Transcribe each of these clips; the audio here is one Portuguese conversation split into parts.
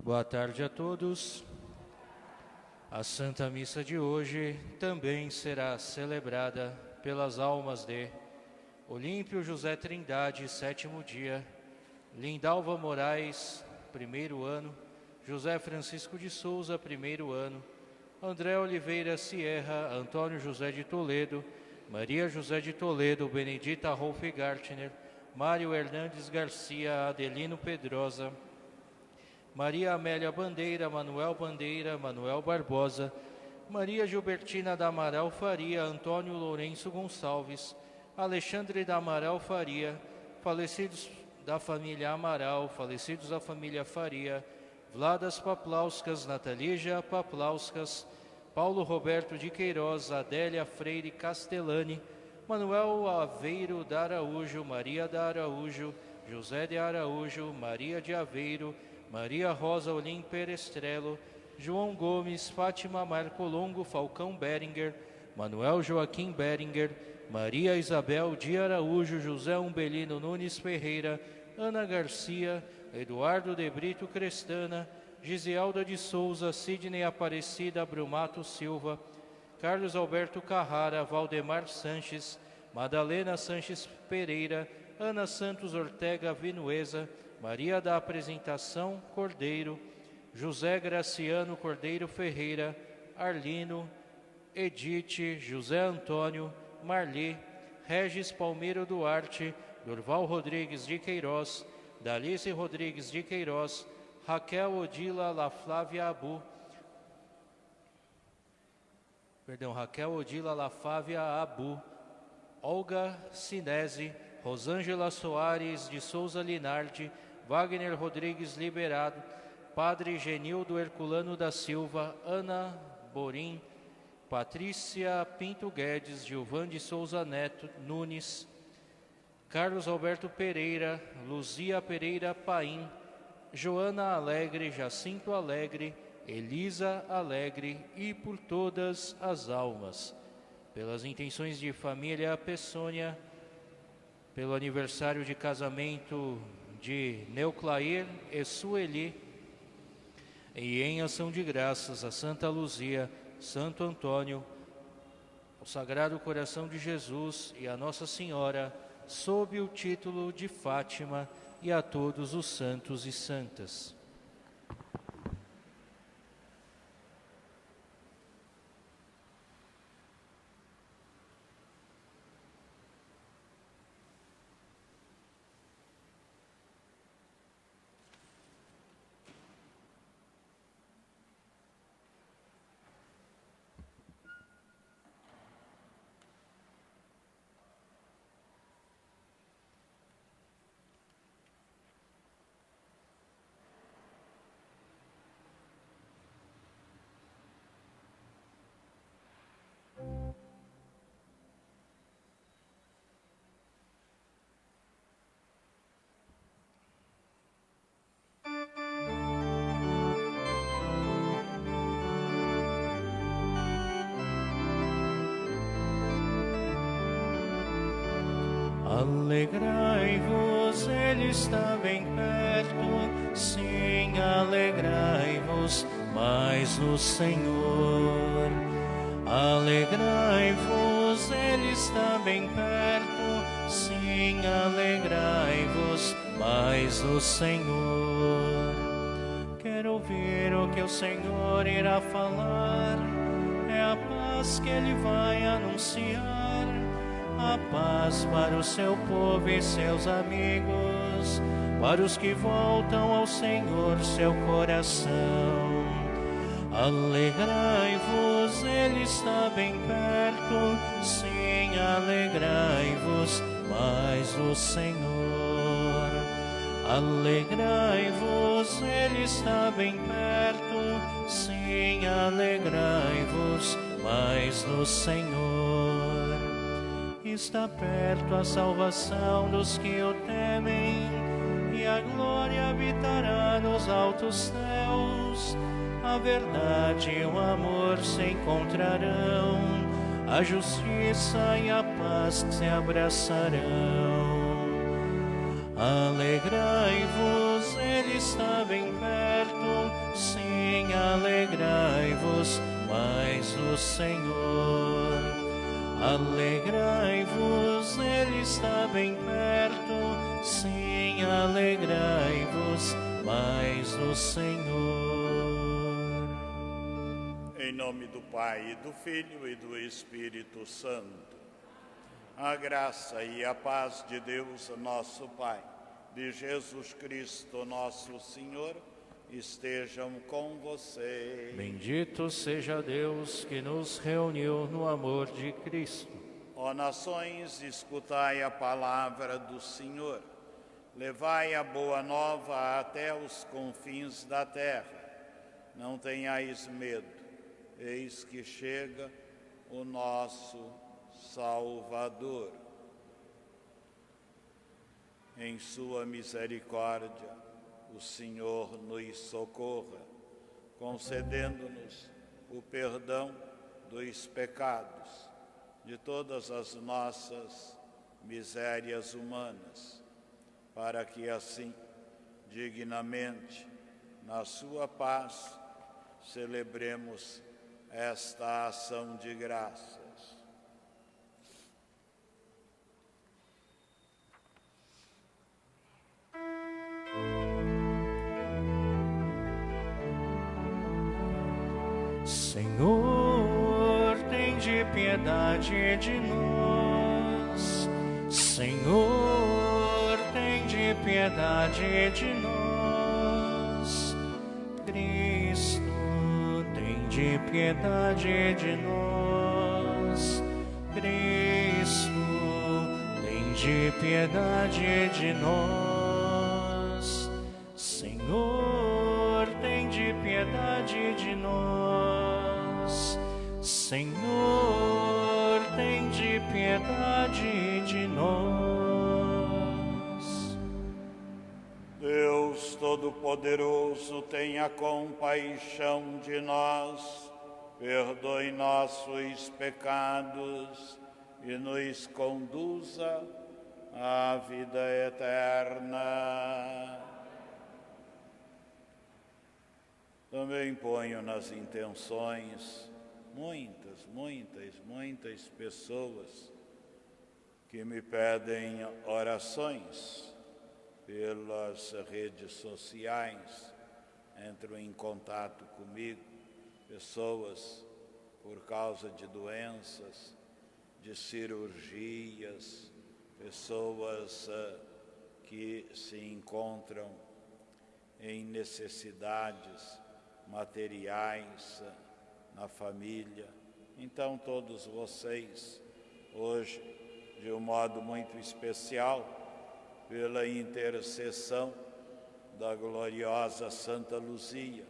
Boa tarde a todos. A Santa Missa de hoje também será celebrada pelas almas de Olímpio José Trindade, 7º dia, Lindalva Moraes, 1º ano, José Francisco de Souza, 1º ano, André Oliveira Sierra, Antônio José de Toledo, Maria José de Toledo, Benedita Rolf Gartner, Mário Hernandes Garcia, Adelino Pedrosa, Maria Amélia Bandeira, Manuel Bandeira, Manuel Barbosa, Maria Gilbertina da Amaral Faria, Antônio Lourenço Gonçalves, Alexandre da Amaral Faria, falecidos da família Amaral, falecidos da família Faria, Vladas Paplauskas, Natalígia Paplauskas, Paulo Roberto de Queiroz, Adélia Freire Castellani, Manuel Aveiro da Araújo, Maria da Araújo, José de Araújo, Maria de Aveiro, Maria Rosa Olim Perestrelo, João Gomes, Fátima Marcolongo Falcão Beringer, Manuel Joaquim Beringer, Maria Isabel de Araújo, José Umbelino Nunes Ferreira, Ana Garcia, Eduardo de Brito Crestana, Gisielda de Souza, Sidney Aparecida Brumato Silva, Carlos Alberto Carrara, Valdemar Sanches, Madalena Sanches Pereira, Ana Santos Ortega Vinuesa, Maria da Apresentação Cordeiro, José Graciano Cordeiro Ferreira, Arlino, Edith, José Antônio, Marli, Regis Palmeiro Duarte, Durval Rodrigues de Queiroz, Dalice Rodrigues de Queiroz, Raquel Odila La Flávia Abu, Raquel Odila La Flávia Abu, Olga Sinese, Rosângela Soares de Souza Linardi, Wagner Rodrigues Liberado, Padre Genildo Herculano da Silva, Ana Borim, Patrícia Pinto Guedes, Gilvan de Souza Neto Nunes, Carlos Alberto Pereira, Luzia Pereira Paim, Joana Alegre, Jacinto Alegre, Elisa Alegre e por todas as almas, pelas intenções de família Peçônia, pelo aniversário de casamento de Neuclair e Sueli, e em ação de graças a Santa Luzia, Santo Antônio, o Sagrado Coração de Jesus e a Nossa Senhora, sob o título de Fátima, e a todos os santos e santas. Alegrai-vos, Ele está bem perto, sim, alegrai-vos, mais no Senhor. Alegrai-vos, Ele está bem perto, sim, alegrai-vos, mais no Senhor. Quero ouvir o que o Senhor irá falar, é a paz que Ele vai anunciar. A paz para o seu povo e seus amigos, para os que voltam ao Senhor seu coração. Alegrai-vos, Ele está bem perto, sim, alegrai-vos, mais o Senhor. Alegrai-vos, Ele está bem perto, sim, alegrai-vos, mais no Senhor. Está perto a salvação dos que o temem, e a glória habitará nos altos céus. A verdade e o amor se encontrarão, a justiça e a paz se abraçarão. Alegrai-vos, Ele está bem perto. Sim, alegrai-vos, mais o Senhor. Alegrai-vos, Ele está bem perto. Sim, alegrai-vos, mais o Senhor. Em nome do Pai, e do Filho e do Espírito Santo. A graça e a paz de Deus, nosso Pai, de Jesus Cristo, nosso Senhor, estejam com vocês. Bendito seja Deus que nos reuniu no amor de Cristo. Ó nações, escutai a palavra do Senhor. Levai a boa nova até os confins da terra. Não tenhais medo, eis que chega o nosso Salvador. Em sua misericórdia, o Senhor nos socorra, concedendo-nos o perdão dos pecados, de todas as nossas misérias humanas, para que assim, dignamente, na sua paz, celebremos esta ação de graças. Senhor, tende piedade de nós. Senhor, tende piedade de nós. Cristo, tende piedade de nós. Cristo, tende piedade de nós. Senhor, tende piedade de nós. Senhor, tende piedade de nós. Deus Todo-Poderoso, tenha compaixão de nós, perdoe nossos pecados e nos conduza à vida eterna. Também ponho nas intenções muitas pessoas que me pedem orações pelas redes sociais, entram em contato comigo, pessoas por causa de doenças, de cirurgias, pessoas que se encontram em necessidades materiais na família. Então, todos vocês, hoje, de um modo muito especial, pela intercessão da gloriosa Santa Luzia,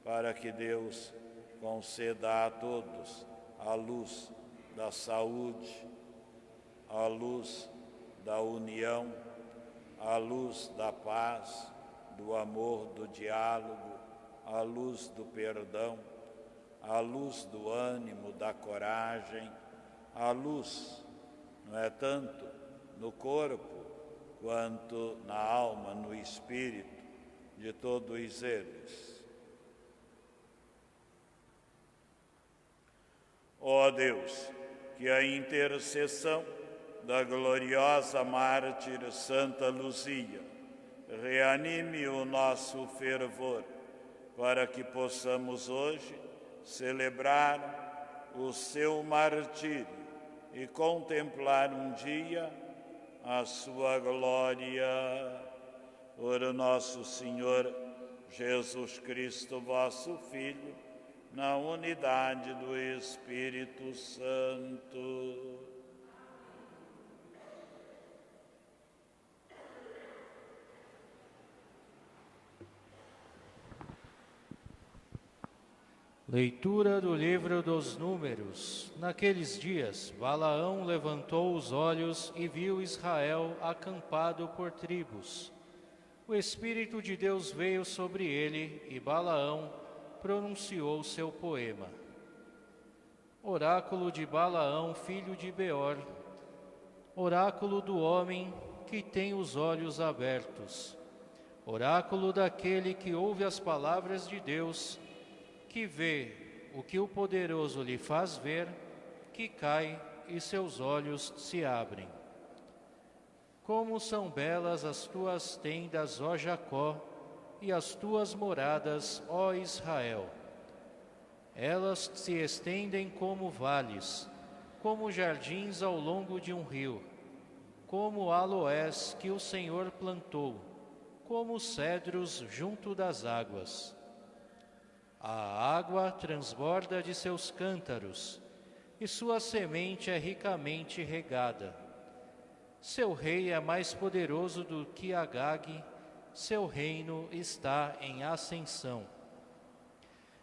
para que Deus conceda a todos a luz da saúde, a luz da união, a luz da paz, do amor, do diálogo, a luz do perdão, a luz do ânimo, da coragem, a luz, não é tanto no corpo, quanto na alma, no espírito de todos eles. Ó Deus, que a intercessão da gloriosa mártir Santa Luzia reanime o nosso fervor, para que possamos hoje celebrar o seu martírio e contemplar um dia a sua glória. Por nosso Senhor Jesus Cristo, vosso Filho, na unidade do Espírito Santo. Leitura do livro dos Números. Naqueles dias, Balaão levantou os olhos e viu Israel acampado por tribos. O Espírito de Deus veio sobre ele e Balaão pronunciou seu poema. Oráculo de Balaão, filho de Beor, oráculo do homem que tem os olhos abertos. oráculo daquele que ouve as palavras de Deus, que vê o que o poderoso lhe faz ver, que cai e seus olhos se abrem. Como são belas as tuas tendas, ó Jacó, e as tuas moradas, ó Israel. Elas se estendem como vales, como jardins ao longo de um rio, como aloés que o Senhor plantou, como cedros junto das águas. A água transborda de seus cântaros, e sua semente é ricamente regada. Seu rei é mais poderoso do que Agag, seu reino está em ascensão.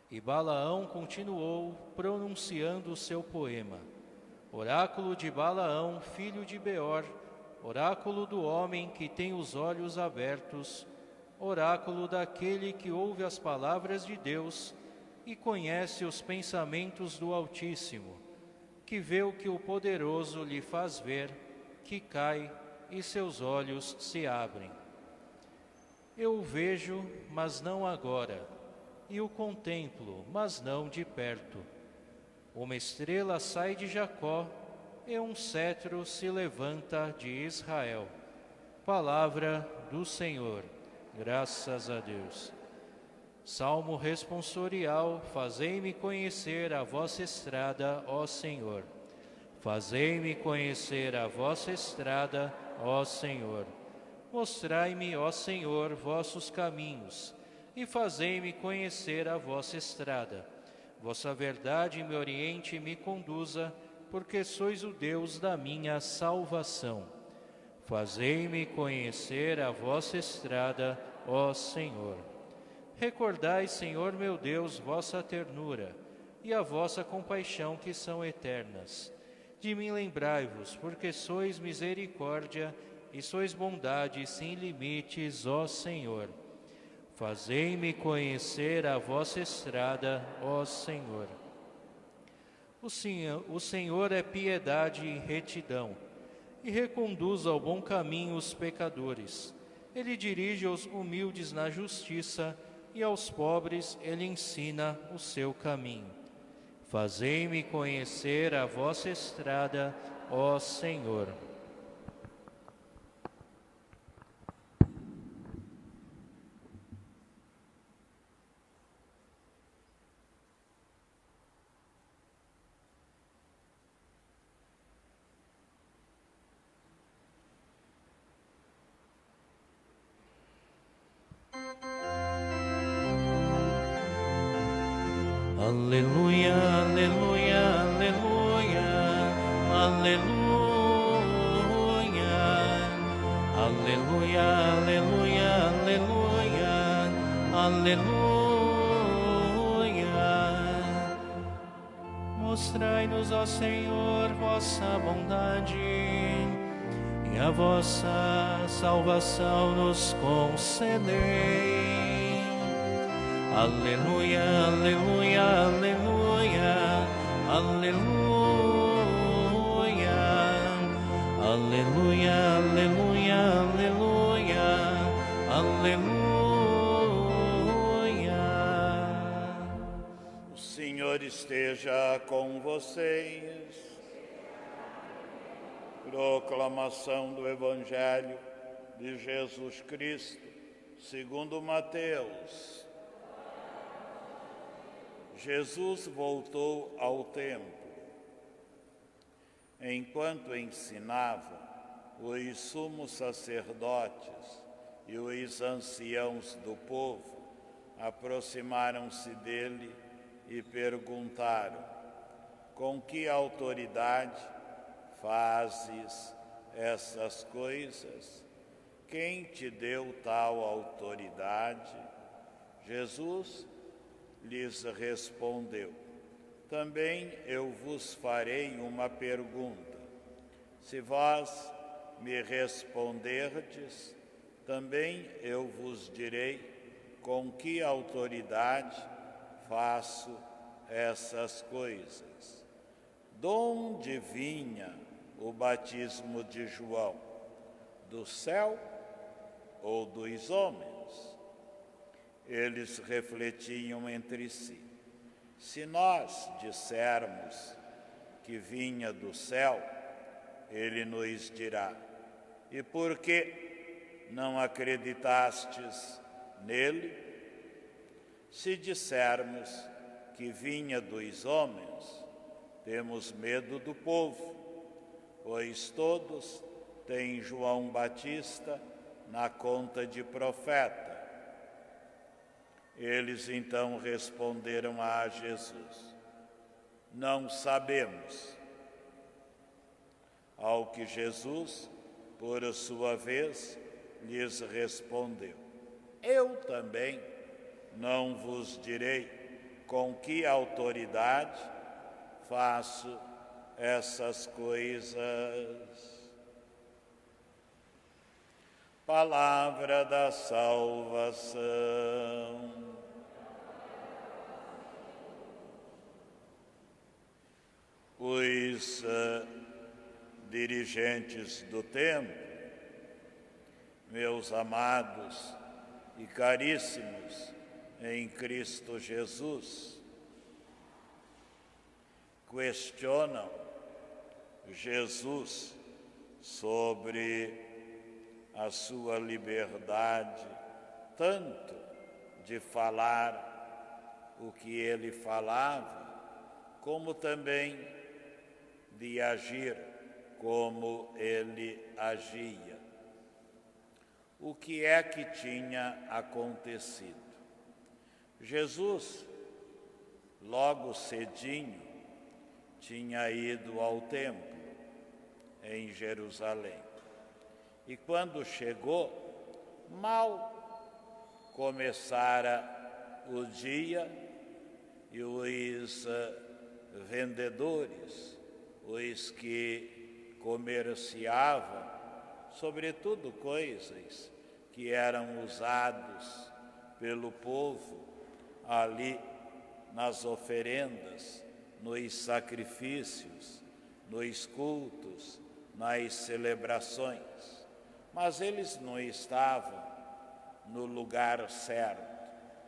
E Balaão continuou pronunciando o seu poema. Oráculo de Balaão, filho de Beor, oráculo do homem que tem os olhos abertos, oráculo daquele que ouve as palavras de Deus e conhece os pensamentos do Altíssimo, que vê o que o poderoso lhe faz ver, que cai e seus olhos se abrem. Eu o vejo, mas não agora, e o contemplo, mas não de perto. Uma estrela sai de Jacó, e um cetro se levanta de Israel. Palavra do Senhor. Graças a Deus. Salmo responsorial. Fazei-me conhecer a vossa estrada, ó Senhor. Fazei-me conhecer a vossa estrada, ó Senhor. Mostrai-me, ó Senhor, vossos caminhos, e fazei-me conhecer a vossa estrada. Vossa verdade me oriente e me conduza, porque sois o Deus da minha salvação. Fazei-me conhecer a vossa estrada, ó Senhor. Recordai, Senhor meu Deus, vossa ternura e a vossa compaixão, que são eternas. De mim lembrai-vos, porque sois misericórdia e sois bondade sem limites, ó Senhor. Fazei-me conhecer a vossa estrada, ó Senhor. O Senhor é piedade e retidão, e reconduz ao bom caminho os pecadores. Ele dirige os humildes na justiça, e aos pobres ele ensina o seu caminho. Fazei-me conhecer a vossa estrada, ó Senhor. Aleluia, aleluia, aleluia, aleluia, aleluia, aleluia, aleluia, aleluia. Mostrai-nos, ó Senhor, vossa bondade, e a vossa salvação nos concedei. Aleluia, aleluia, aleluia, aleluia, aleluia, aleluia, aleluia, aleluia. O Senhor esteja com vocês. Proclamação do Evangelho de Jesus Cristo, segundo Mateus. Jesus voltou ao templo. Enquanto ensinava, os sumos sacerdotes e os anciãos do povo aproximaram-se dele e perguntaram: com que autoridade fazes essas coisas? Quem te deu tal autoridade? Jesus lhes respondeu: também eu vos farei uma pergunta. Se vós me responderdes, também eu vos direi com que autoridade faço essas coisas. Donde vinha o batismo de João? Do céu ou dos homens? Eles refletiam entre si: se nós dissermos que vinha do céu, ele nos dirá: e por que não acreditastes nele? Se dissermos que vinha dos homens, temos medo do povo, pois todos têm João Batista na conta de profeta. Eles então responderam a Jesus: não sabemos. Ao que Jesus, por sua vez, lhes respondeu: eu também não vos direi com que autoridade faço essas coisas. Palavra da salvação. Os dirigentes do templo, meus amados e caríssimos em Cristo Jesus, questionam Jesus sobre a sua liberdade, tanto de falar o que ele falava, como também de agir como ele agia. O que é que tinha acontecido? Jesus, logo cedinho, tinha ido ao templo em Jerusalém. E quando chegou, mal começara o dia e os vendedores, os que comerciavam, sobretudo coisas que eram usados pelo povo ali nas oferendas, nos sacrifícios, nos cultos, nas celebrações. Mas eles não estavam no lugar certo,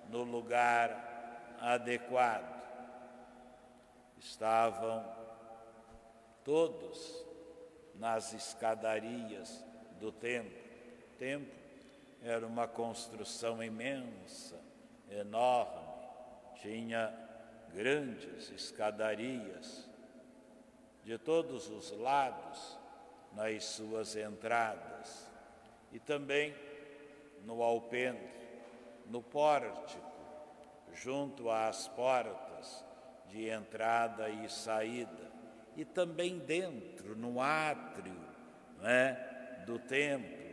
no lugar adequado. Estavam todos nas escadarias do templo. O templo era uma construção imensa, enorme, tinha grandes escadarias de todos os lados nas suas entradas e também no alpendre, no pórtico, junto às portas de entrada e saída, e também dentro, no átrio, do templo.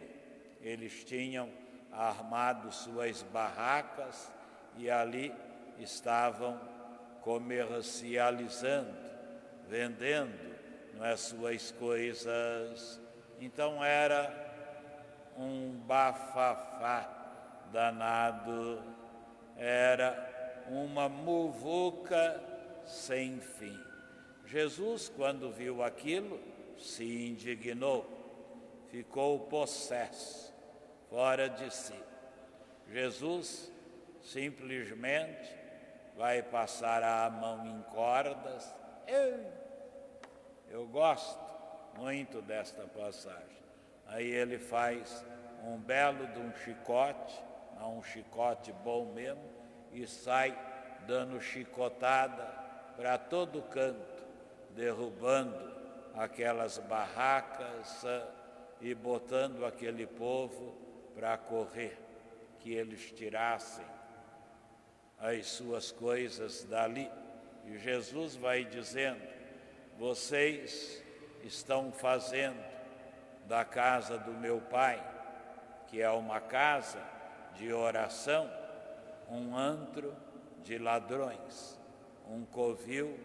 Eles tinham armado suas barracas e ali estavam comercializando, vendendo suas coisas. Então era um bafafá danado, era uma muvuca sem fim. Jesus, quando viu aquilo, se indignou, ficou possesso, fora de si. Jesus simplesmente vai passar a mão em cordas. Eu gosto muito desta passagem. Aí ele faz um belo de um chicote bom mesmo, e sai dando chicotada para todo canto, derrubando aquelas barracas e botando aquele povo para correr, que eles tirassem as suas coisas dali. E Jesus vai dizendo: vocês estão fazendo da casa do meu Pai, que é uma casa de oração, um antro de ladrões, um covil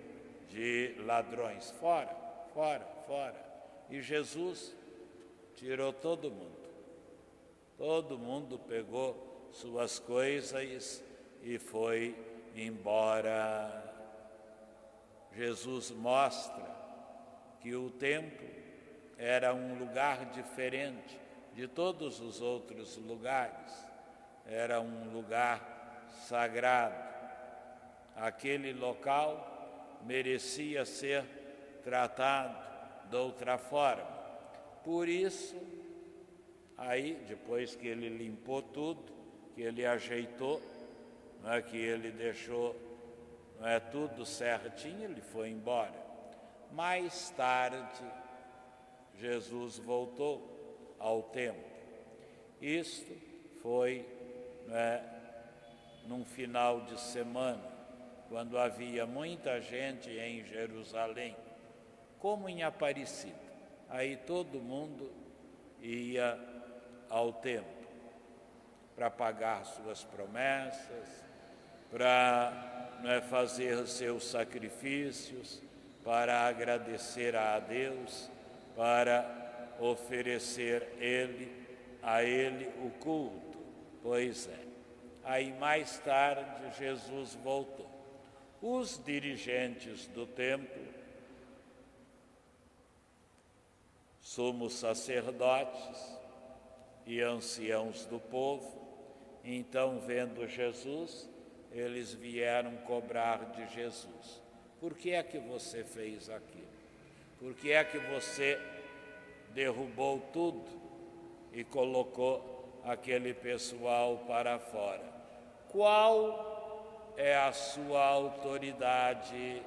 de ladrões. Fora, fora, fora. E Jesus tirou todo mundo. Todo mundo pegou suas coisas e foi embora. Jesus mostra que o templo era um lugar diferente de todos os outros lugares. Era um lugar sagrado. Aquele local merecia ser tratado de outra forma. Por isso, aí, depois que ele limpou tudo, que ele ajeitou, que ele deixou tudo certinho, ele foi embora. Mais tarde, Jesus voltou ao templo. Isto foi num final de semana, quando havia muita gente em Jerusalém, como em Aparecida. Aí todo mundo ia ao templo para pagar suas promessas, para fazer seus sacrifícios, para agradecer a Deus, para oferecer a Ele o culto. Pois é. Aí mais tarde Jesus voltou. Os dirigentes do templo, sumos sacerdotes e anciãos do povo, então, vendo Jesus, eles vieram cobrar de Jesus: por que é que você fez aquilo? Por que é que você derrubou tudo e colocou aquele pessoal para fora? Qual é a sua autoridade?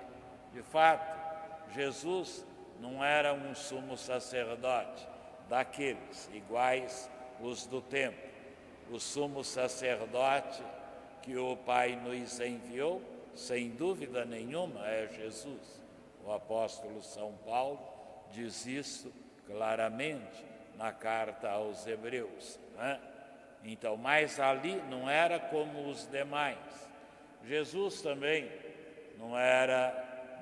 De fato, Jesus não era um sumo sacerdote daqueles, iguais os do templo. O sumo sacerdote que o Pai nos enviou, sem dúvida nenhuma, é Jesus. O apóstolo São Paulo diz isso claramente na carta aos Hebreus, Então, mas ali não era como os demais. Jesus também não era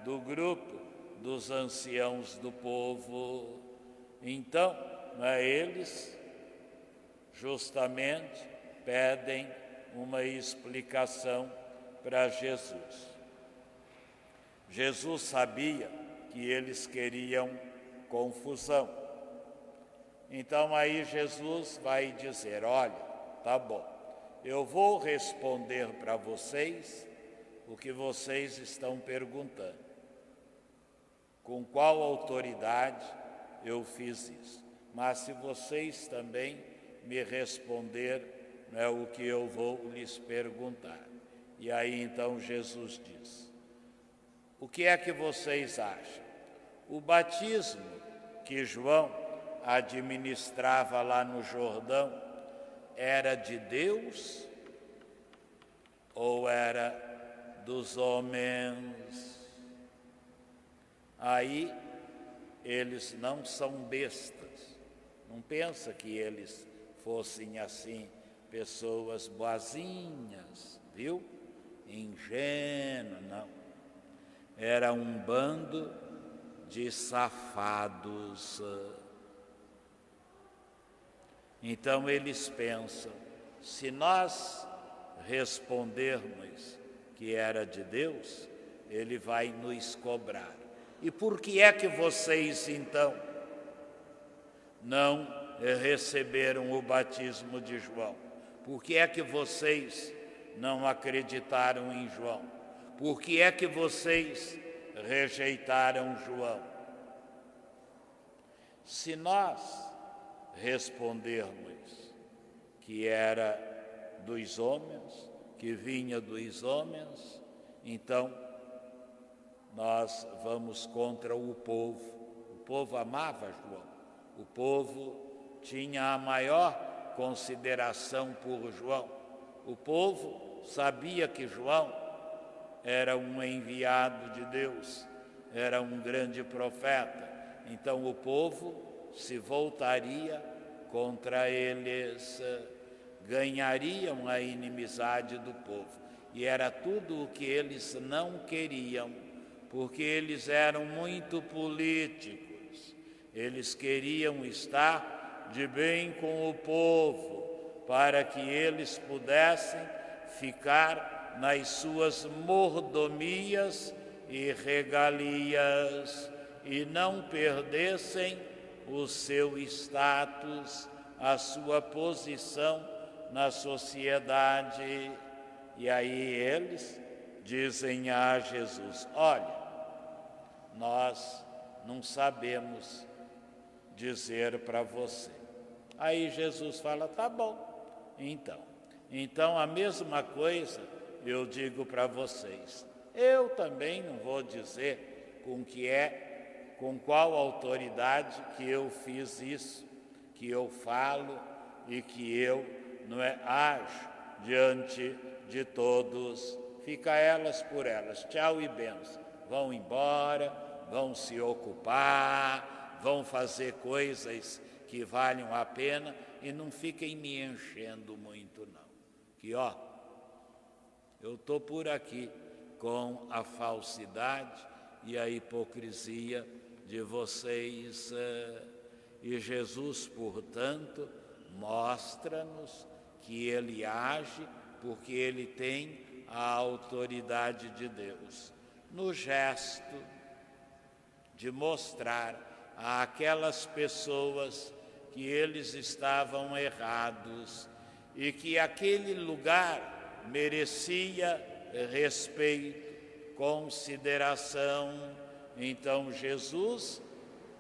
do grupo dos anciãos do povo. Então, eles justamente pedem uma explicação para Jesus. Jesus sabia que eles queriam confusão. Então aí Jesus vai dizer: olha, tá bom, eu vou responder para vocês o que vocês estão perguntando. Com qual autoridade eu fiz isso? Mas se vocês também me responder o que eu vou lhes perguntar. E aí então Jesus diz: o que é que vocês acham? O batismo que João administrava lá no Jordão era de Deus ou era dos homens? Aí eles não são bestas, não pensa que eles fossem assim pessoas boazinhas, viu? Ingênuo, não. Era um bando de safados. Então eles pensam: se nós respondermos que era de Deus, Ele vai nos cobrar. E por que é que vocês então não receberam o batismo de João? Por que é que vocês não acreditaram em João? Por que é que vocês rejeitaram João? Se nós respondermos que era dos homens, que vinha dos homens, então nós vamos contra o povo. O povo amava João. O povo tinha a maior consideração por João. O povo sabia que João era um enviado de Deus, era um grande profeta. Então o povo se voltaria contra eles, ganhariam a inimizade do povo. E era tudo o que eles não queriam, porque eles eram muito políticos. Eles queriam estar de bem com o povo, para que eles pudessem ficar nas suas mordomias e regalias e não perdessem o seu status a sua posição na sociedade. E aí eles dizem a Jesus: olha, nós não sabemos dizer para você. Aí Jesus fala: tá bom, então a mesma coisa eu digo para vocês. Eu também não vou dizer com qual autoridade que eu fiz isso, que eu falo e que eu ajo diante de todos. Fica elas por elas. Tchau e bênção. Vão embora, vão se ocupar, vão fazer coisas que valham a pena e não fiquem me enchendo muito não. Que eu estou por aqui com a falsidade e a hipocrisia de vocês. E Jesus, portanto, mostra-nos que Ele age porque Ele tem a autoridade de Deus, no gesto de mostrar àquelas pessoas que eles estavam errados e que aquele lugar merecia respeito, consideração. Então Jesus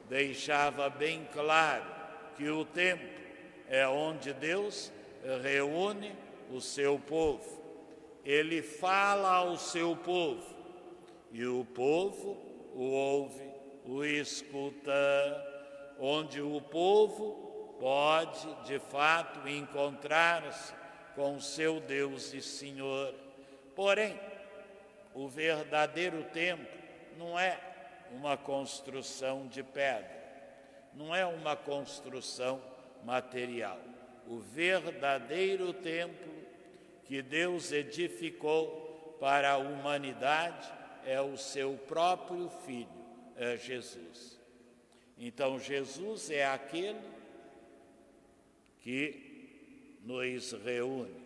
deixava bem claro que o templo é onde Deus reúne o seu povo. Ele fala ao seu povo e o povo o ouve, o escuta, onde o povo pode de fato encontrar-se com seu Deus e Senhor. Porém, o verdadeiro templo não é uma construção de pedra, não é uma construção material. O verdadeiro templo que Deus edificou para a humanidade é o seu próprio Filho, é Jesus. Então Jesus é aquele que nos reúne.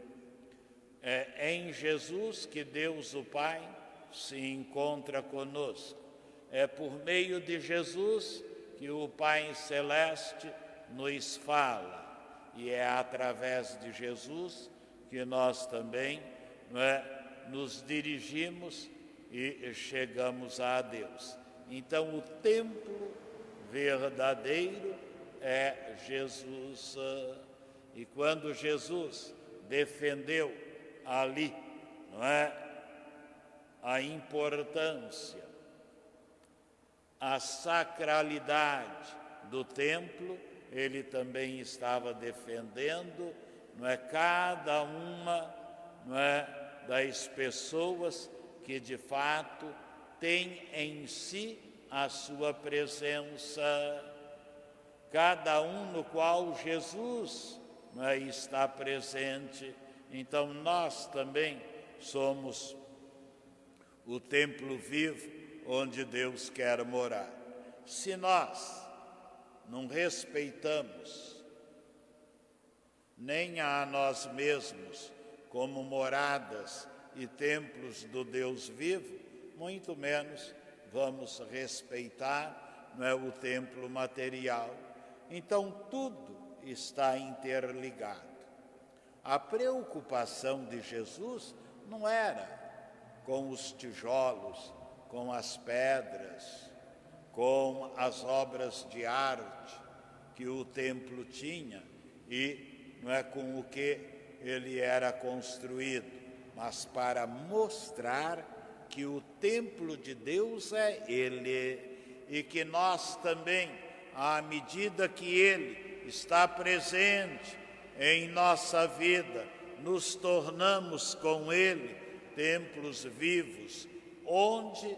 É em Jesus que Deus o Pai se encontra conosco. É por meio de Jesus que o Pai Celeste nos fala. E é através de Jesus que nós também nos dirigimos e chegamos a Deus. Então o templo verdadeiro é Jesus. E quando Jesus defendeu ali, a importância, a sacralidade do templo, ele também estava defendendo, cada uma, das pessoas que de fato tem em si a sua presença, cada um no qual Jesus está presente. Então nós também somos o templo vivo onde Deus quer morar. Se nós não respeitamos nem a nós mesmos como moradas e templos do Deus vivo, muito menos vamos respeitar o templo material. Então tudo está interligado. A preocupação de Jesus não era com os tijolos, com as pedras, com as obras de arte que o templo tinha e com o que ele era construído, mas para mostrar que o templo de Deus é Ele e que nós também, à medida que Ele está presente em nossa vida, nos tornamos com Ele templos vivos, onde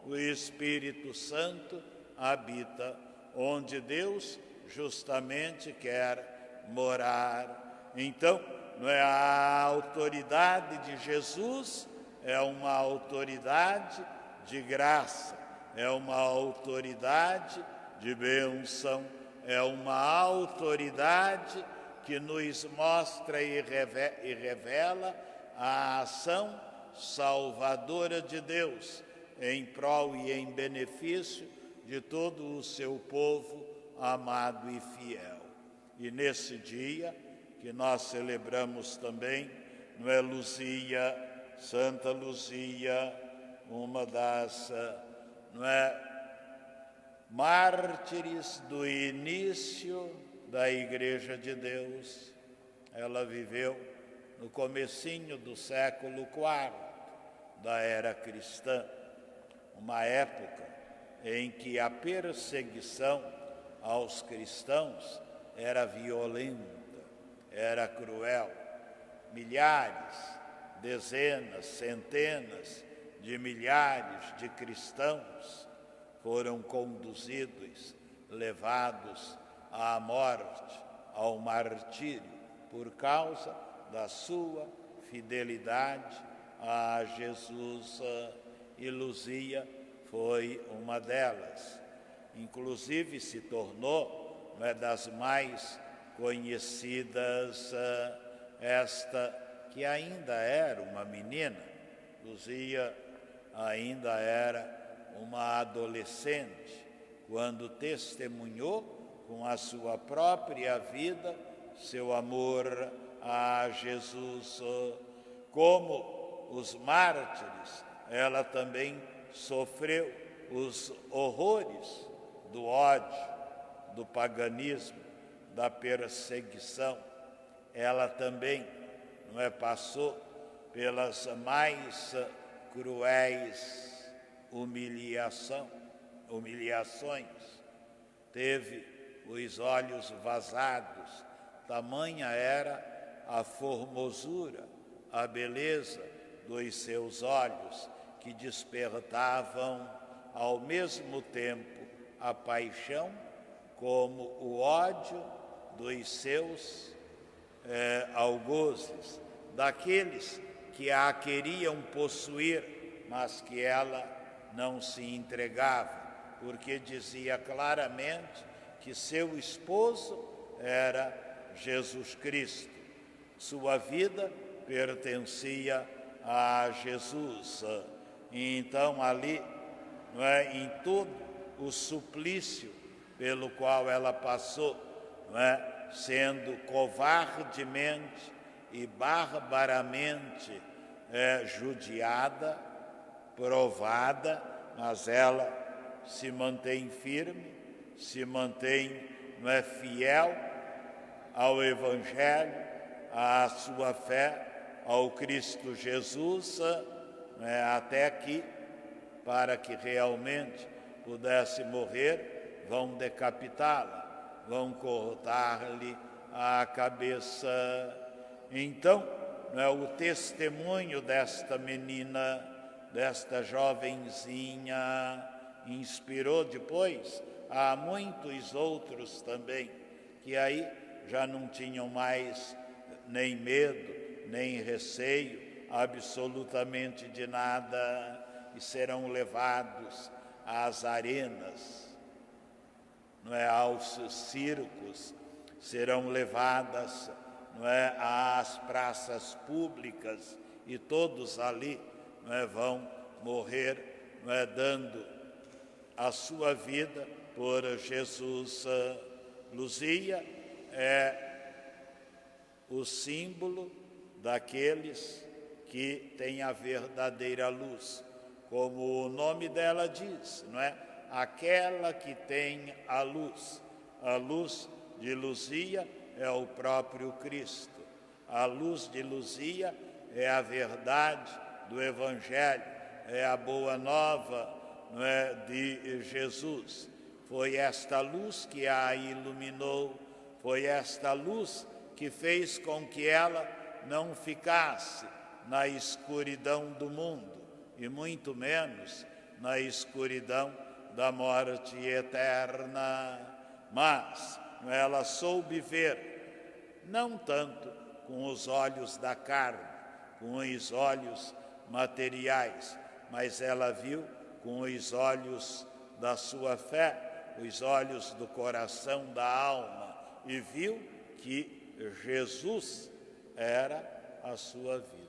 o Espírito Santo habita, onde Deus justamente quer morar. Então, a autoridade de Jesus é uma autoridade de graça, é uma autoridade de bênção, é uma autoridade que nos mostra e revela a ação salvadora de Deus em prol e em benefício de todo o seu povo amado e fiel. E nesse dia que nós celebramos também, não é, Luzia, Santa Luzia, uma das, não é, mártires do início da Igreja de Deus. Ela viveu no comecinho do século IV da era cristã, uma época em que a perseguição aos cristãos era violenta, era cruel. Milhares, dezenas, centenas de milhares de cristãos foram conduzidos, levados à morte, ao martírio, por causa da sua fidelidade a Jesus, e Luzia foi uma delas. Inclusive se tornou uma das mais conhecidas, esta que ainda era uma menina. Luzia ainda era uma adolescente quando testemunhou com a sua própria vida seu amor a Jesus. Como os mártires, ela também sofreu os horrores do ódio, do paganismo, da perseguição. Ela também, não é, passou pelas mais cruéis humilhações. Teve os olhos vazados, tamanha era a formosura, a beleza dos seus olhos, que despertavam ao mesmo tempo a paixão como o ódio dos seus algozes, daqueles que a queriam possuir, mas que ela não se entregava, porque dizia claramente que seu esposo era Jesus Cristo. Sua vida pertencia a Jesus. E então ali, não é, em todo o suplício pelo qual ela passou, não é, sendo covardemente e barbaramente judiada, provada, mas ela se mantém firme, se mantém, não é, fiel ao Evangelho, à sua fé, ao Cristo Jesus, até que, para que realmente pudesse morrer, vão decapitá-la, vão cortar-lhe a cabeça. Então, o testemunho desta menina, desta jovenzinha, inspirou depois a muitos outros também, que aí já não tinham mais nem medo, nem receio absolutamente de nada, e serão levados às arenas, aos circos, serão levadas, às praças públicas, e todos ali vão morrer, dando a sua vida por Jesus. Luzia é o símbolo daqueles que têm a verdadeira luz, como o nome dela diz, aquela que tem a luz. A luz de Luzia é o próprio Cristo. A luz de Luzia é a verdade do Evangelho, é a boa nova, de Jesus. Foi esta luz que a iluminou, foi esta luz que fez com que ela não ficasse na escuridão do mundo, e muito menos na escuridão da morte eterna, mas ela soube ver, não tanto com os olhos da carne, com os olhos materiais, mas ela viu com os olhos da sua fé, os olhos do coração, da alma, e viu que Jesus era a sua vida,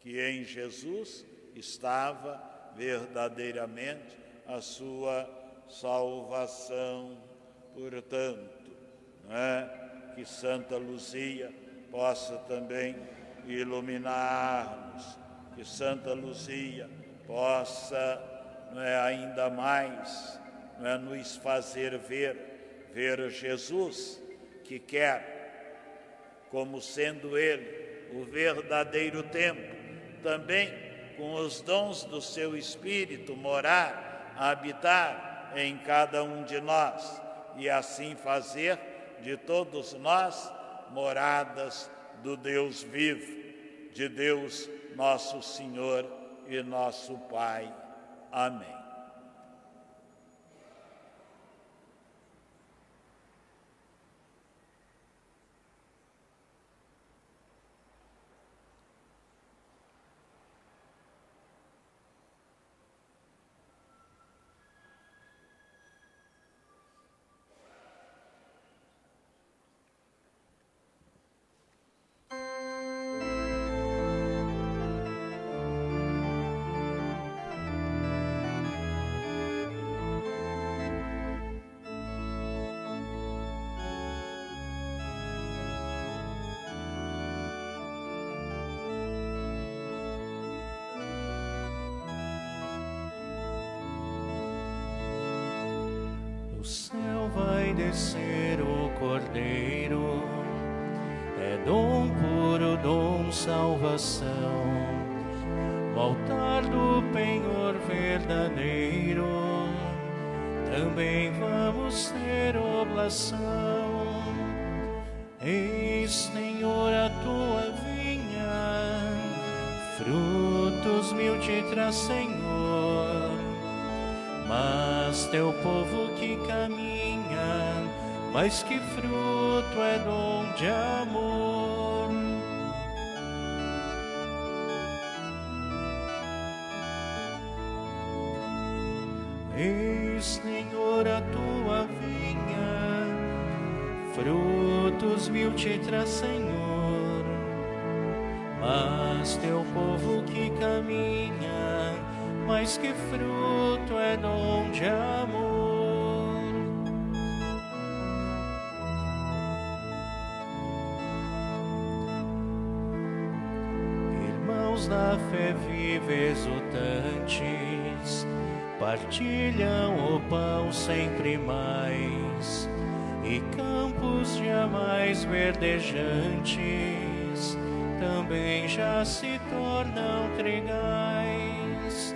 que em Jesus estava verdadeiramente a sua salvação. Portanto, que Santa Luzia possa também iluminar-nos, que Santa Luzia possa, ainda mais, nos fazer ver Jesus, que quer, como sendo Ele o verdadeiro templo, também com os dons do seu Espírito morar, habitar em cada um de nós, e assim fazer de todos nós moradas do Deus vivo, de Deus nosso Senhor e nosso Pai. Amém. Do céu vai descer o Cordeiro, é dom puro, dom salvação. No altar do penhor verdadeiro, também vamos ter oblação. Eis, Senhor, a tua vinha, frutos mil te traz, Senhor. Mas teu povo que caminha, mais que fruto é dom de amor. Eis, Senhor, a tua vinha, frutos mil te traz, Senhor. Mas teu povo que caminha, mais que fruto é dom de amor. Irmãos da fé viva exultantes, partilham o pão sempre mais, e campos jamais verdejantes também já se tornam trigais.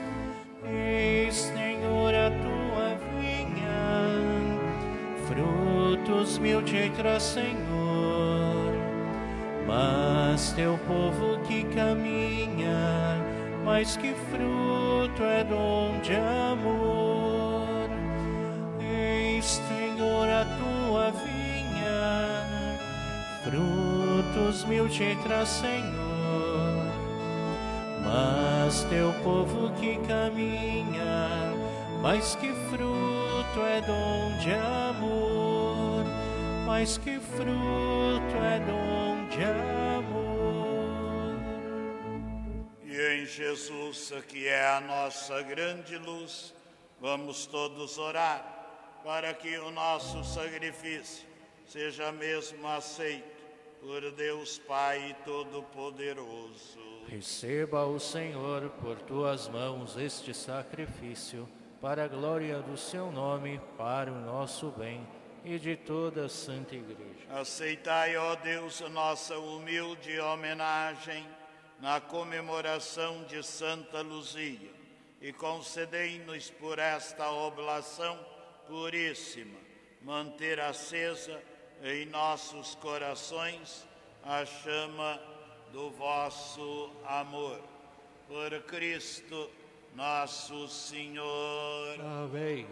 Eis, Senhor, a tua vinha, frutos mil te traz, Senhor. Mas teu povo que caminha, mais que fruto é dom de amor. Eis, Senhor, a tua vinha, frutos mil te traz, Senhor. Mas teu povo que caminha, mais que fruto é dom de amor, mais que fruto é dom de amor. E em Jesus, que é a nossa grande luz, vamos todos orar para que o nosso sacrifício seja mesmo aceito por Deus Pai Todo-Poderoso. Receba o Senhor por tuas mãos este sacrifício, para a glória do seu nome, para o nosso bem e de toda a Santa Igreja. Aceitai, ó Deus, nossa humilde homenagem na comemoração de Santa Luzia e concedei-nos por esta oblação puríssima manter acesa em nossos corações a chama do vosso amor. Por Cristo nosso Senhor. Amém.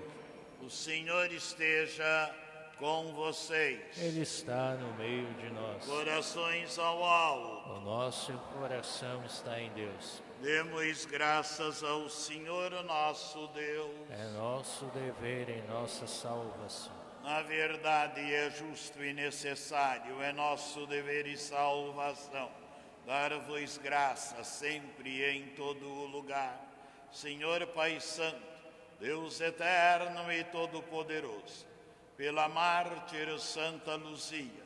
O Senhor esteja com vocês. Ele está no meio de nós. Corações ao alto. O nosso coração está em Deus. Demos graças ao Senhor nosso Deus. É nosso dever em nossa salvação. Na verdade, é justo e necessário, é nosso dever e salvação, dar-vos graça sempre e em todo o lugar. Senhor Pai Santo, Deus eterno e todo-poderoso, pela mártir Santa Luzia,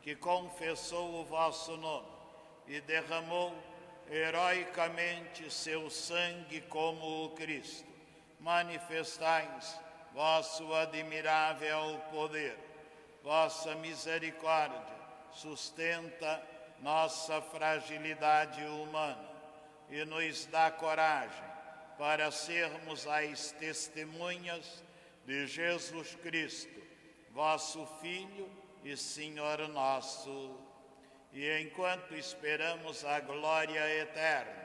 que confessou o vosso nome e derramou heroicamente seu sangue como o Cristo, manifestais vosso admirável poder. Vossa misericórdia sustenta nossa fragilidade humana e nos dá coragem para sermos as testemunhas de Jesus Cristo, vosso Filho e Senhor nosso. E enquanto esperamos a glória eterna,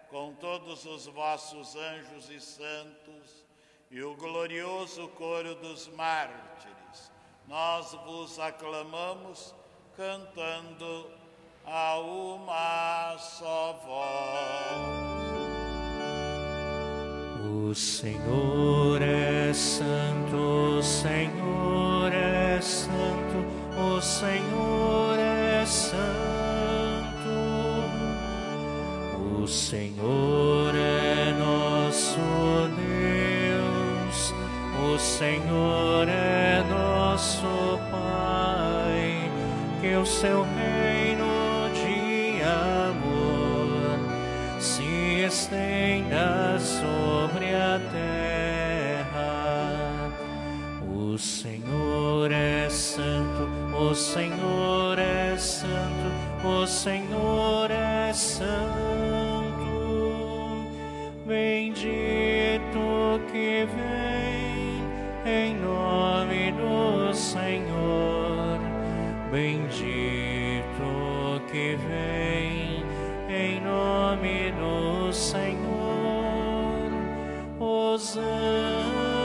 com todos os vossos anjos e santos e o glorioso coro dos mártires, nós vos aclamamos cantando a uma só voz. O Senhor é santo, o Senhor é santo, o Senhor é santo. O Senhor é nosso Deus, o Senhor é nosso Pai, que o seu reino de amor se estenda sobre a terra. O Senhor é santo, o Senhor é santo, o Senhor é santo. Bendito que vem em nome do Senhor, bendito que vem em nome do Senhor. Hosana,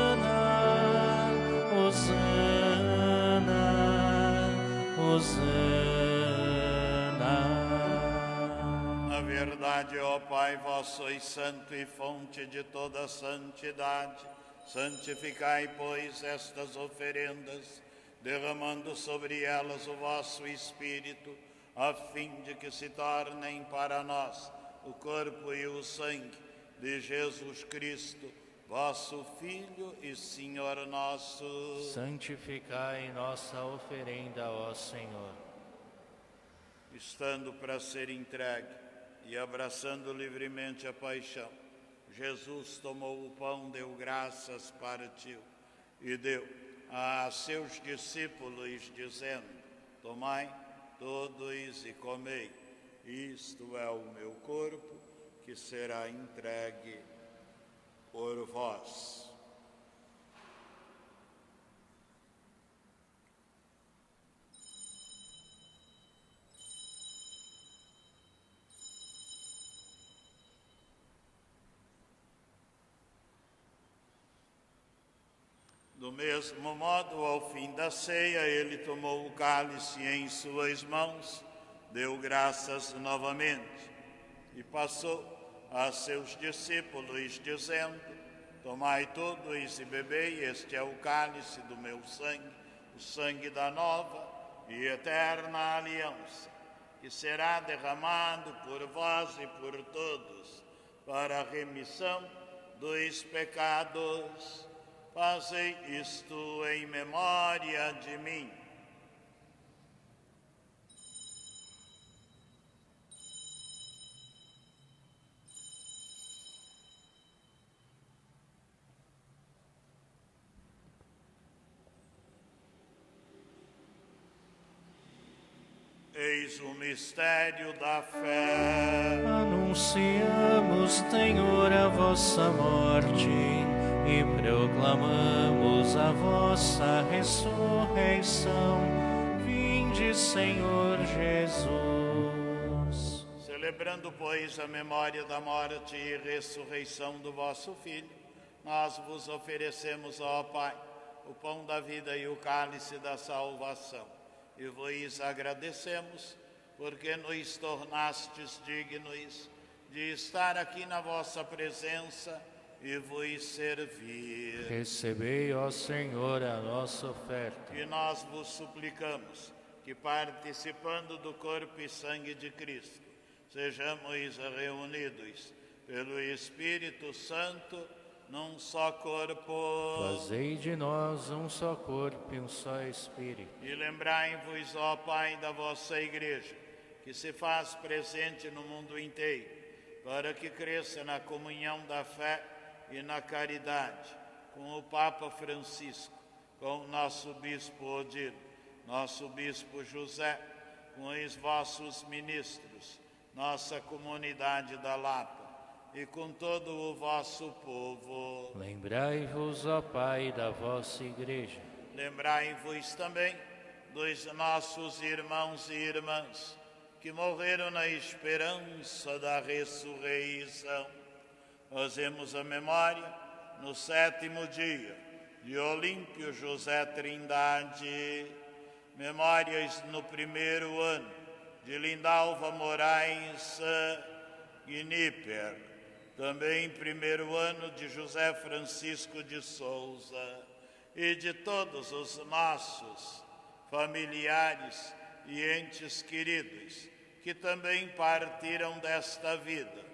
Hosana, Hosana. Na verdade, ó Pai, vós sois santo e fonte de toda santidade. Santificai, pois, estas oferendas, derramando sobre elas o vosso Espírito, a fim de que se tornem para nós o corpo e o sangue de Jesus Cristo, vosso Filho e Senhor nosso. Santificai nossa oferenda, ó Senhor. Estando para ser entregue e abraçando livremente a paixão, Jesus tomou o pão, deu graças, partiu e deu a seus discípulos, dizendo: tomai todos e comei, isto é o meu corpo, que será entregue por vós. Do mesmo modo, ao fim da ceia, ele tomou o cálice em suas mãos, deu graças novamente e passou a seus discípulos, dizendo: tomai todos e bebei, este é o cálice do meu sangue, o sangue da nova e eterna aliança, que será derramado por vós e por todos para a remissão dos pecados. Fazei isto em memória de mim. Eis o mistério da fé. Anunciamos, Senhor, a vossa morte e proclamamos a vossa ressurreição. Vinde, Senhor Jesus. Celebrando, pois, a memória da morte e ressurreição do vosso Filho, nós vos oferecemos, ó Pai, o pão da vida e o cálice da salvação. E vos agradecemos, porque nos tornastes dignos de estar aqui na vossa presença e vos servir. Recebei, ó Senhor, a nossa oferta. E nós vos suplicamos que, participando do corpo e sangue de Cristo, sejamos reunidos pelo Espírito Santo num só corpo. Fazei de nós um só corpo e um só Espírito. E lembrai-vos, ó Pai, da vossa Igreja, que se faz presente no mundo inteiro, para que cresça na comunhão da fé e na caridade, com o Papa Francisco, com o nosso Bispo Odilo, nosso Bispo José, com os vossos ministros, nossa comunidade da Lapa, e com todo o vosso povo. Lembrai-vos, ó Pai, da vossa Igreja. Lembrai-vos também dos nossos irmãos e irmãs que morreram na esperança da ressurreição. Fazemos a memória, no 7º dia, de Olímpio José Trindade, memórias no 1º ano de Lindalva Moraes Gnipper, também 1º ano de José Francisco de Souza, e de todos os nossos familiares e entes queridos que também partiram desta vida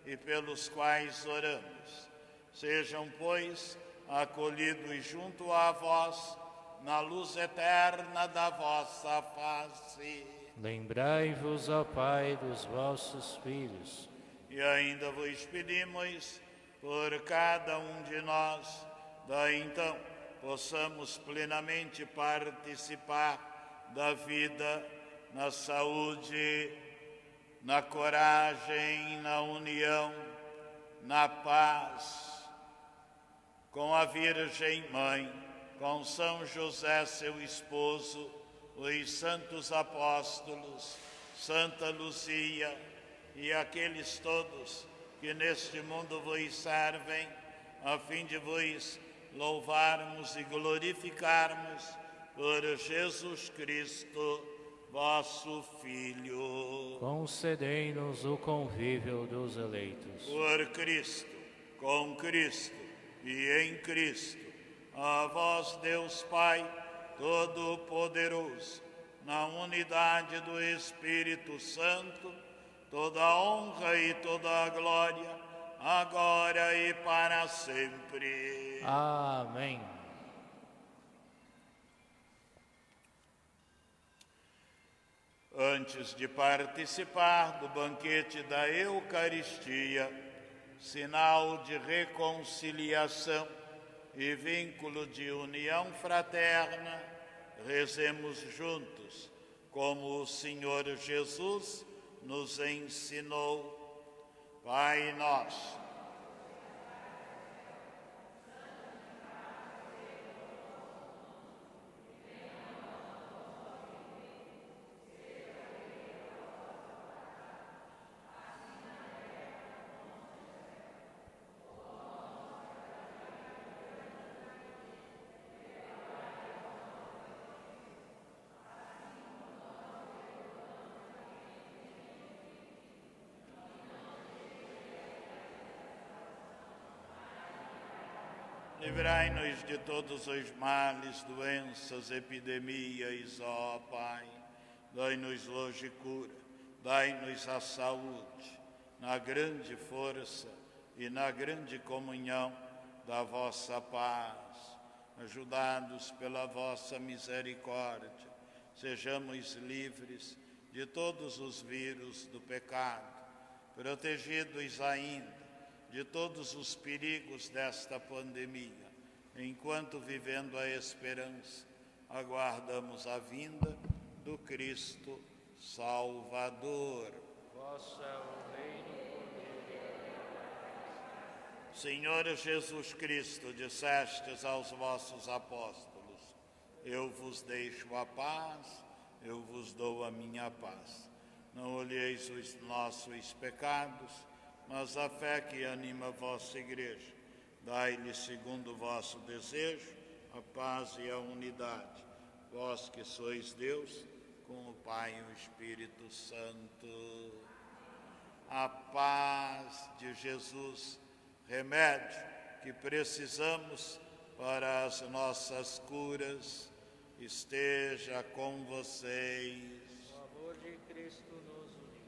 e pelos quais oramos. Sejam, pois, acolhidos junto a vós na luz eterna da vossa face. Lembrai-vos, ó Pai, dos vossos filhos. E ainda vos pedimos, por cada um de nós, daí então possamos plenamente participar da vida, na saúde, na coragem, na união, na paz, com a Virgem Mãe, com São José, seu esposo, os santos apóstolos, Santa Luzia e aqueles todos que neste mundo vos servem, a fim de vos louvarmos e glorificarmos por Jesus Cristo, vosso Filho. Concedei-nos o convívio dos eleitos. Por Cristo, com Cristo e em Cristo, a vós, Deus Pai Todo-Poderoso, na unidade do Espírito Santo, toda a honra e toda a glória, agora e para sempre. Amém. Antes de participar do banquete da Eucaristia, sinal de reconciliação e vínculo de união fraterna, rezemos juntos, como o Senhor Jesus nos ensinou. Pai nosso, livrai-nos de todos os males, doenças, epidemias, ó Pai. Dai-nos hoje cura, dai-nos a saúde, na grande força e na grande comunhão da vossa paz. Ajudados pela vossa misericórdia, sejamos livres de todos os vírus do pecado, protegidos ainda de todos os perigos desta pandemia, enquanto, vivendo a esperança, aguardamos a vinda do Cristo Salvador. Vosso é o reino. Senhor Jesus Cristo, dissestes aos vossos apóstolos: eu vos deixo a paz, eu vos dou a minha paz. Não olheis os nossos pecados, mas a fé que anima a vossa Igreja. Dai-lhe, segundo o vosso desejo, a paz e a unidade. Vós que sois Deus, com o Pai e o Espírito Santo. A paz de Jesus, remédio que precisamos para as nossas curas, esteja com vocês. O amor de Cristo nos une.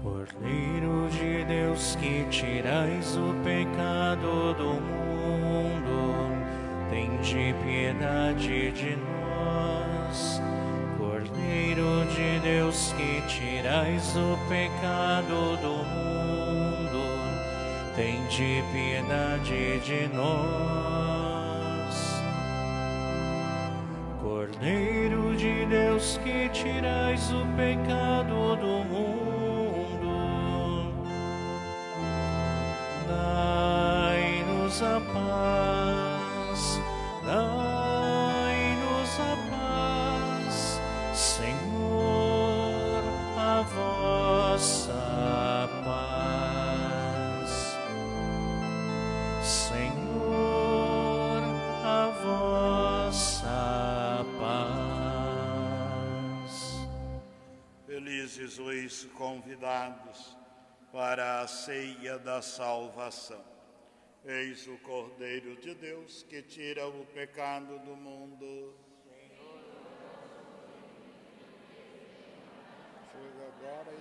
Cordeiro de Deus que tirais o pecado do mundo, tende piedade de nós. Cordeiro de Deus que tirais o pecado do mundo, tende piedade de nós. Cordeiro de Deus que tirais o pecado do mundo, dai-nos a paz, dai-nos a paz, Senhor, a vossa paz. Senhor, a vossa paz. Felizes os convidados para a ceia da salvação. Eis o Cordeiro de Deus que tira o pecado do mundo. Chega agora e...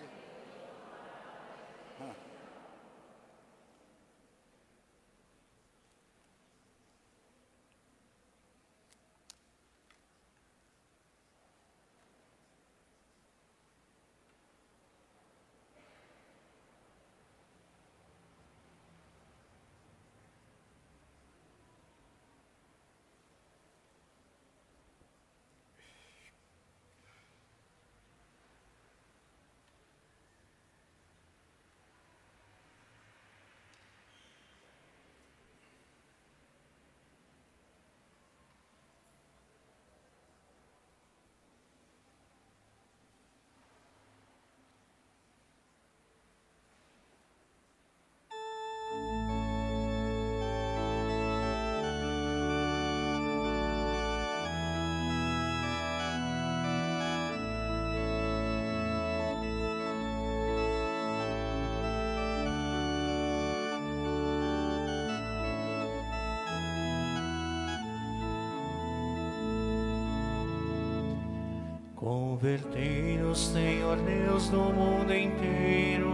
Convertei-nos, Senhor Deus do mundo inteiro,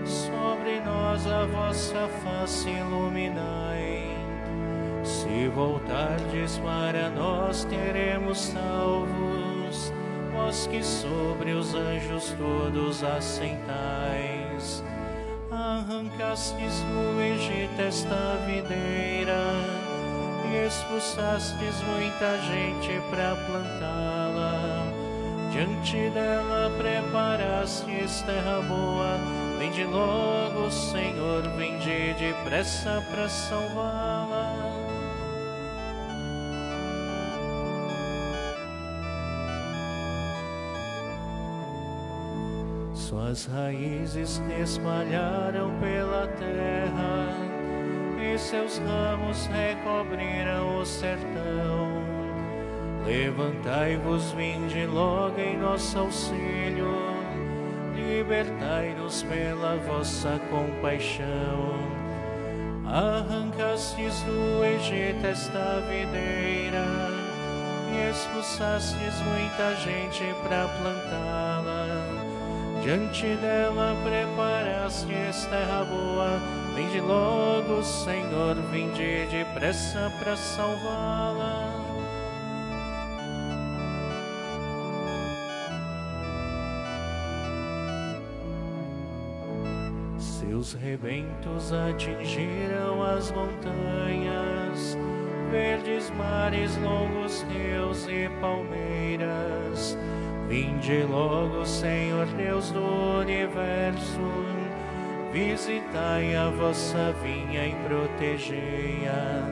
sobre nós a vossa face iluminai. Se voltardes para nós, teremos salvos, vós que sobre os anjos todos assentais. Arrancastes no Egito esta videira, e expulsastes muita gente para plantá-la. Diante dela preparastes terra boa, vinde logo, Senhor, vinde depressa para salvá-la. Suas raízes se espalharam pela terra, e seus ramos recobriram o sertão. Levantai-vos, vinde logo em nosso auxílio, libertai-nos pela vossa compaixão. Arrancastes do Egito esta videira, e expulsastes muita gente para plantá-la. Diante dela preparastes terra boa, vinde logo, Senhor, vinde depressa para salvá-la. Seus rebentos atingiram as montanhas, verdes mares, longos rios e palmeiras. Vinde logo, Senhor Deus do universo, visitai a vossa vinha e protegei-a.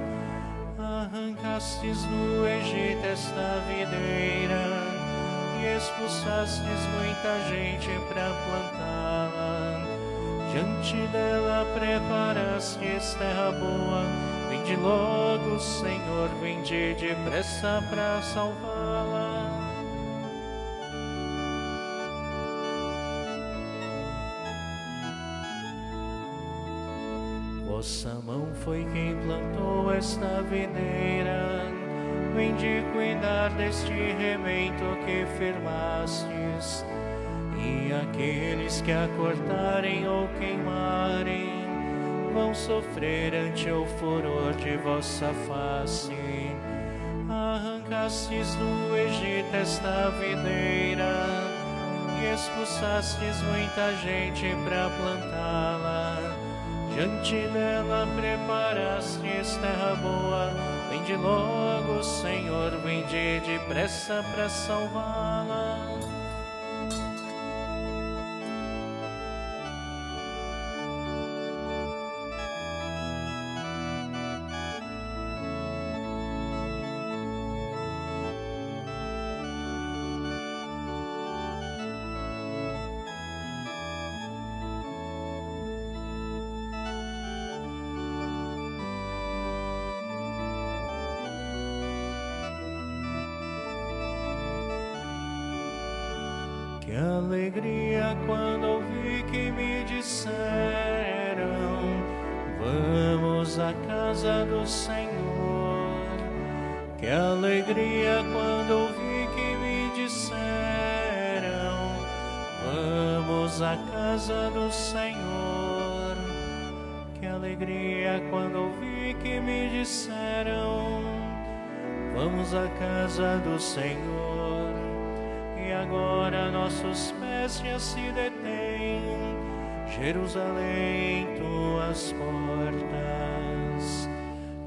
Arrancastes do Egito esta videira, e expulsastes muita gente para plantá-la. Diante dela preparastes terra boa, vinde logo, Senhor, vinde depressa para salvá-la. Vossa mão foi quem plantou esta videira, vinde cuidar deste rebento que firmastes. E a Aqueles que a cortarem ou queimarem vão sofrer ante o furor de vossa face. Arrancastes do Egito esta videira e expulsastes muita gente para plantá-la. Diante dela preparastes terra boa. Vinde logo, Senhor, vinde depressa para salvá-la. Que alegria quando ouvi que me disseram: vamos à casa do Senhor. Que alegria quando ouvi que me disseram: vamos à casa do Senhor. Que alegria quando ouvi que me disseram: vamos à casa do Senhor. E agora nossos pés já se detêm, Jerusalém, tuas portas.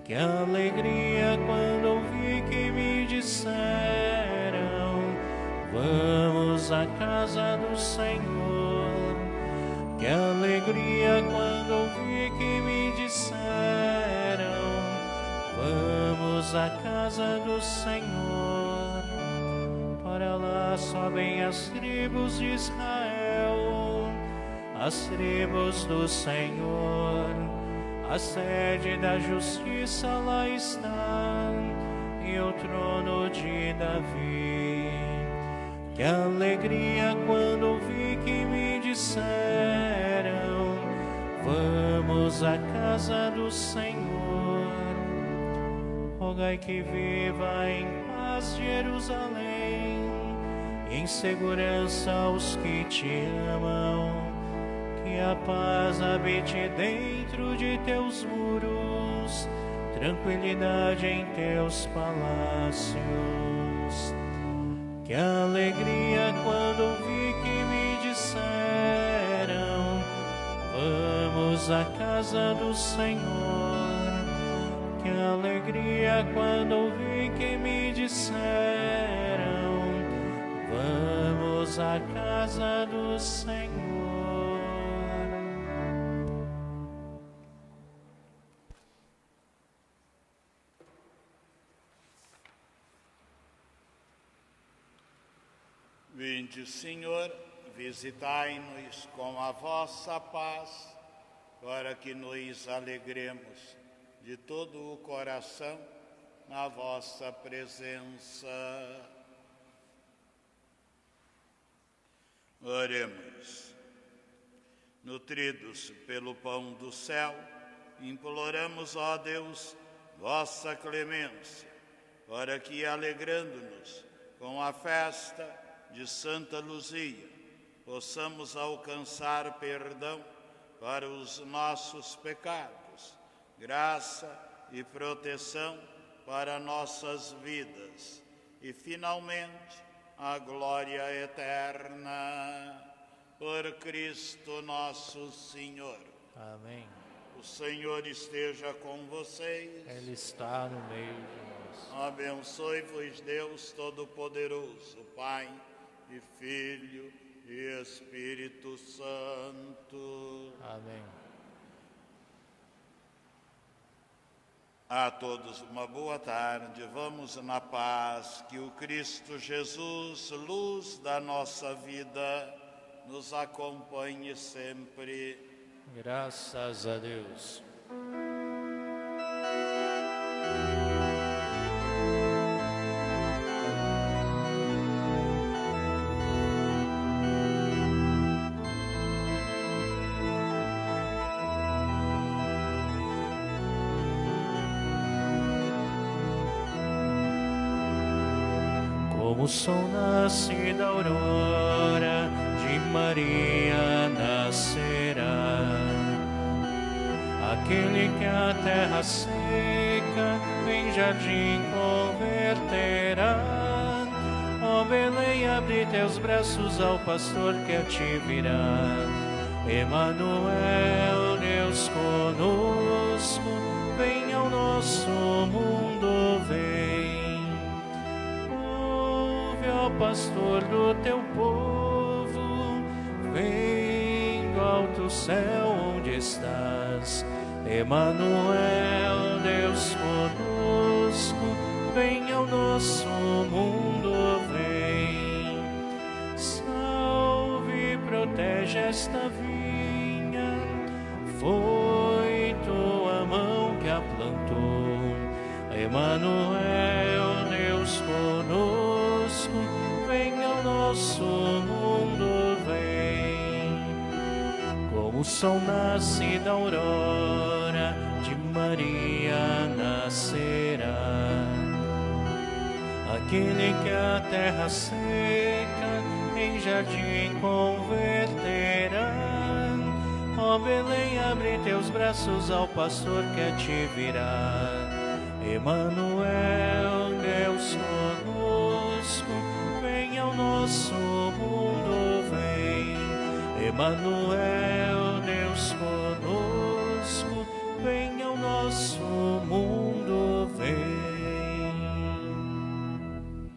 Que alegria quando ouvi que me disseram: vamos à casa do Senhor. Que alegria quando ouvi que me disseram: vamos à casa do Senhor. Para lá sobem as tribos de Israel, as tribos do Senhor. A sede da justiça lá está, e o trono de Davi. Que alegria quando ouvi que me disseram: vamos à casa do Senhor. Rogai que viva em paz Jerusalém, em segurança aos que te amam. Que a paz habite dentro de teus muros, tranquilidade em teus palácios. Que alegria quando ouvi que me disseram: vamos à casa do Senhor. Que alegria quando ouvi que me disseram: vamos à casa do Senhor. Vinde, Senhor, visitai-nos com a vossa paz, para que nos alegremos de todo o coração na vossa presença. Oremos. Nutridos pelo pão do céu, imploramos, ó Deus, vossa clemência, para que, alegrando-nos com a festa de Santa Luzia, possamos alcançar perdão para os nossos pecados, graça e proteção para nossas vidas e, finalmente, a glória eterna. Por Cristo nosso Senhor. Amém. O Senhor esteja com vocês. Ele está no meio de nós. Abençoe-vos Deus Todo-Poderoso, Pai e Filho e Espírito Santo. Amém. A todos uma boa tarde. Vamos na paz. Que o Cristo Jesus, luz da nossa vida, nos acompanhe sempre. Graças a Deus. Como o sol nasce da aurora, de manhã Maria nascerá. Aquele que a terra seca em jardim converterá. Ó Belém, abre teus braços ao pastor que a te virá. Emanuel, Deus conosco, vem ao nosso mundo, vem. Ouve, ó pastor do teu povo, vem do alto céu onde estás. Emanuel, Deus conosco, vem ao nosso mundo, vem. Salve, protege esta vinha, foi tua mão que a plantou. Emanuel, Deus conosco, vem ao nosso mundo, vem. Como o sol nasce da aurora, de Maria nascerá. Aquele que a terra seca em jardim converterá. Ó Belém, abre teus braços ao pastor que a te virá. Emanuel, Deus conosco, vem ao nosso mundo, vem. Emanuel, Deus conosco, vem ao nosso mundo, vem.